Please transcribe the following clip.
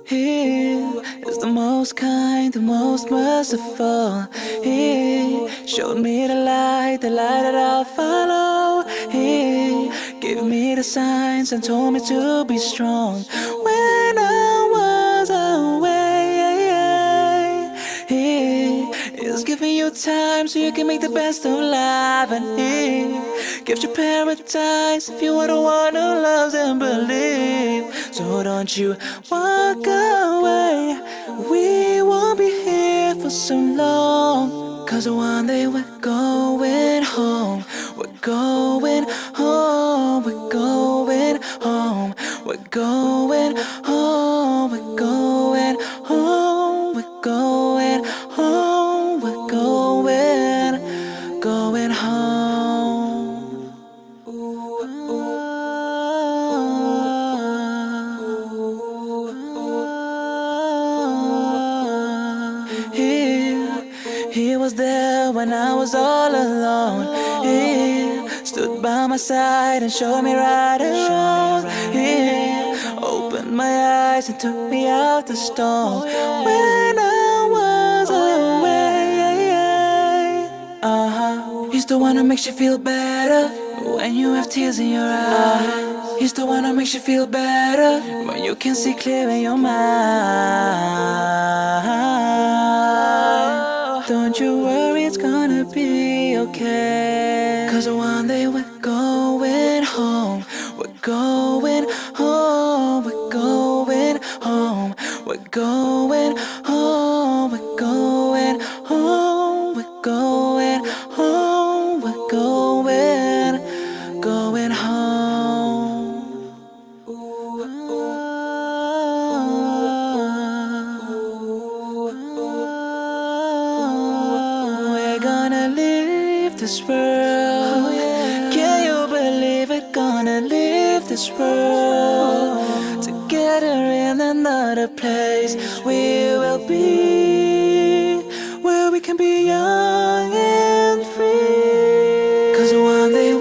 He is the most kind, the most merciful. He showed me the light that I'll follow. He gave me the signs and told me to be strong when I was away. He is giving you time so you can make the best of life, and He gives you paradise if you are the one who loves and believes. So don't you walk away, we won't be here for so long. 'Cause one day we're going home, we're going home, we're going home, we're going home, we're going home, we're going home, we're going home. He was there when I was all alone. He stood by my side and showed me right and wrong. He opened my eyes and took me out the storm when I was away. He's the one who makes you feel better when you have tears in your eyes. He's the one who makes you feel better when you can see clear in your mind. Don't you worry, it's gonna be okay. 'Cause one day we're going home, we're going home, we're going home, we're going home, we're going home, we're going home, we're going home. We're gonna leave this world. Can you believe it? Gonna leave this world together in another place. We will be where we can be young and free. 'Cause one day